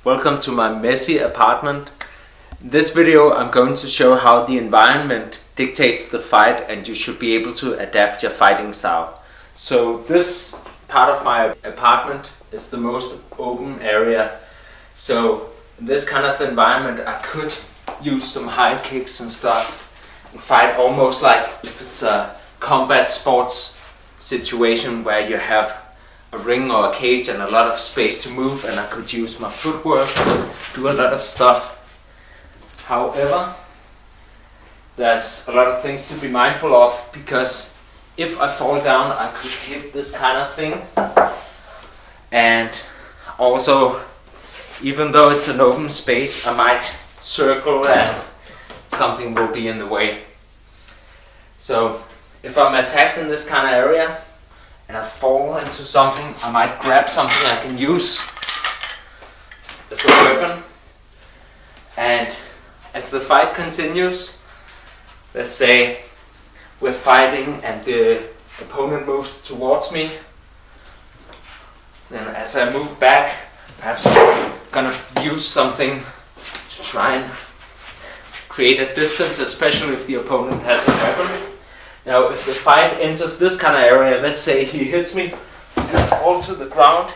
Welcome to my messy apartment. In this video I'm going to show how the environment dictates the fight and you should be able to adapt your fighting style. So this part of my apartment is the most open area. So in this kind of environment I could use some high kicks and stuff and fight almost like if it's a combat sports situation where you have a ring or a cage and a lot of space to move, and I could use my footwork, do a lot of stuff. However, there's a lot of things to be mindful of, because if I fall down I could hit this kind of thing, and also even though it's an open space I might circle and something will be in the way. So if I'm attacked in this kind of area and I fall into something, I might grab something I can use as a weapon. And as the fight continues, let's say we're fighting and the opponent moves towards me, then as I move back, perhaps I'm gonna use something to try and create a distance, especially if the opponent has a weapon. Now if the fight enters this kind of area, let's say he hits me and I fall to the ground,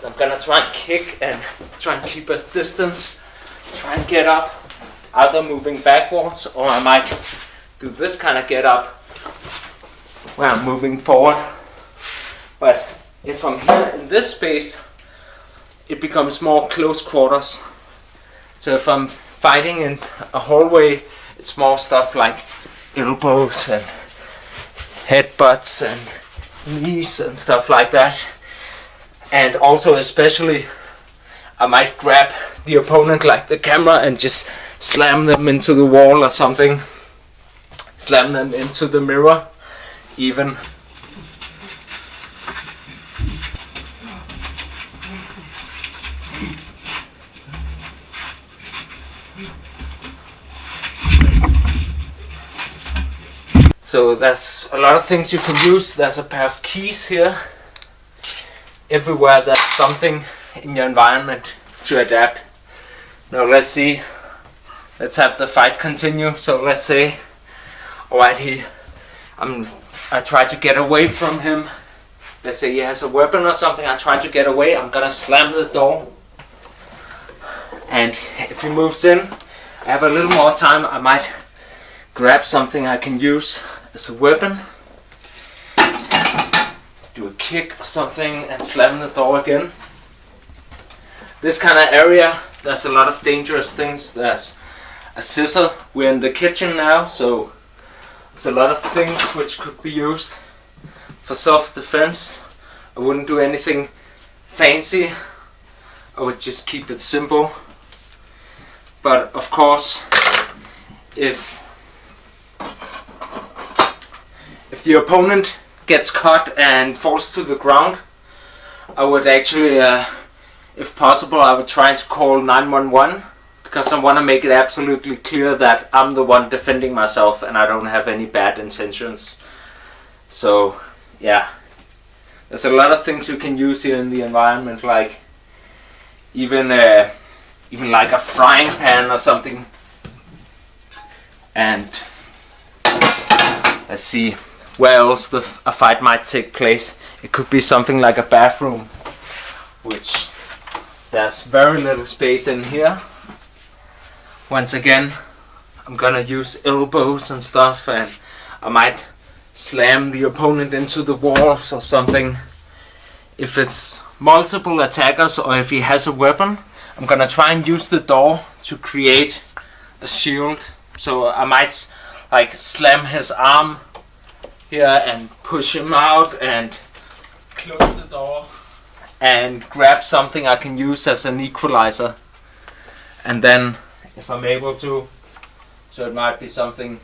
I'm gonna try and kick and try and keep a distance, try and get up, either moving backwards, or I might do this kind of get up where I'm moving forward. But if I'm here in this space, it becomes more close quarters. So if I'm fighting in a hallway, it's more stuff like elbows and headbutts and knees and stuff like that. And also especially I might grab the opponent like the camera and just slam them into the wall or something, slam them into the mirror even. So there's a lot of things you can use. There's a pair of keys here. Everywhere there's something in your environment to adapt. Now let's see. Let's have the fight continue. So let's say, alright, I try to get away from him. Let's say he has a weapon or something. I try to get away. I'm gonna slam the door. And if he moves in, I have a little more time. I might grab something I can use as a weapon, do a kick or something and slam the door again. This kind of area, there's a lot of dangerous things. There's a scissor. We're in the kitchen now, so there's a lot of things which could be used for self-defense. I wouldn't do anything fancy. I would just keep it simple. But of course, if the opponent gets caught and falls to the ground, I would actually, if possible, I would try to call 911, because I want to make it absolutely clear that I'm the one defending myself and I don't have any bad intentions. So yeah, there's a lot of things you can use here in the environment, like even like a frying pan or something. And let's see where else a fight might take place. It could be something like a bathroom, which there's very little space in here. Once again, I'm gonna use elbows and stuff, and I might slam the opponent into the walls or something. If it's multiple attackers or if he has a weapon, I'm gonna try and use the door to create a shield. So I might like slam his arm here and push him out and close the door and grab something I can use as an equalizer. And then if I'm able to, so it might be something,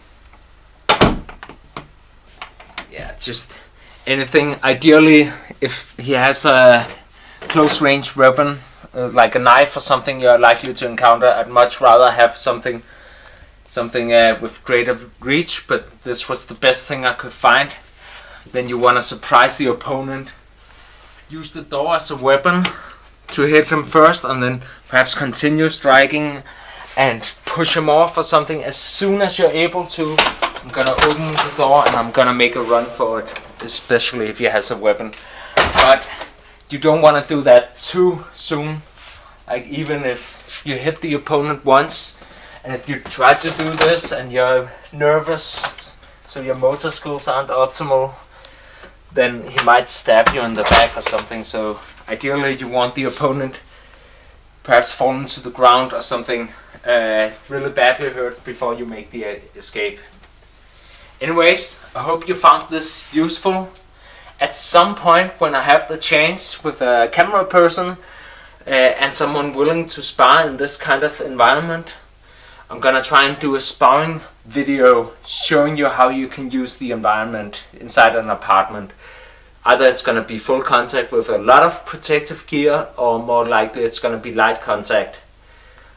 yeah, just anything. Ideally, if he has a close range weapon, like a knife or something you're likely to encounter, I'd much rather have something with greater reach, but this was the best thing I could find. Then you want to surprise the opponent. Use the door as a weapon to hit him first, and then perhaps continue striking and push him off or something. As soon as you're able to, I'm gonna open the door and I'm gonna make a run for it, especially if he has a weapon. But you don't want to do that too soon. Like, even if you hit the opponent once, and if you try to do this and you're nervous, so your motor skills aren't optimal, then he might stab you in the back or something. So ideally you want the opponent perhaps fallen to the ground or something, really badly hurt before you make the escape. Anyways, I hope you found this useful. At some point when I have the chance with a camera person and someone willing to spar in this kind of environment, I'm gonna try and do a sparring video showing you how you can use the environment inside an apartment. Either it's gonna be full contact with a lot of protective gear, or more likely it's gonna be light contact.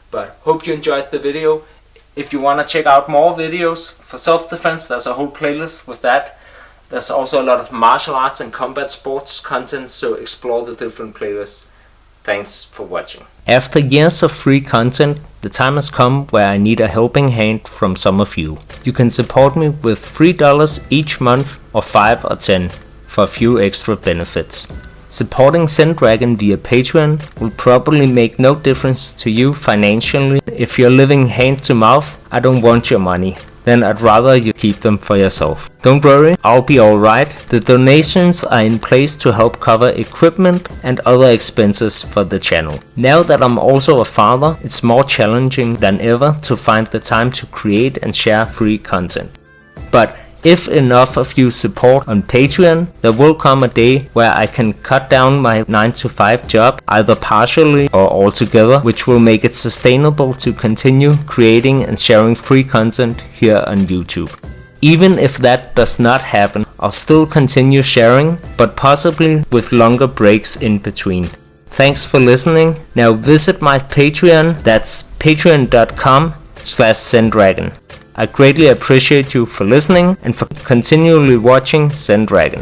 But hope you enjoyed the video. If you wanna check out more videos for self-defense, there's a whole playlist with that. There's also a lot of martial arts and combat sports content, so explore the different playlists. Thanks for watching. After years of free content, the time has come where I need a helping hand from some of you. You can support me with $3 each month, or 5 or 10, for a few extra benefits. Supporting Zen-Dragon via Patreon will probably make no difference to you financially. If you're living hand to mouth, I don't want your money. Then I'd rather you keep them for yourself. Don't worry, I'll be alright. The donations are in place to help cover equipment and other expenses for the channel. Now that I'm also a father, it's more challenging than ever to find the time to create and share free content. But if enough of you support on Patreon, there will come a day where I can cut down my 9-to-5 job, either partially or altogether, which will make it sustainable to continue creating and sharing free content here on YouTube. Even if that does not happen, I'll still continue sharing, but possibly with longer breaks in between. Thanks for listening. Now visit my Patreon, that's patreon.com/Zen-Dragon. I greatly appreciate you for listening and for continually watching Zen-Dragon.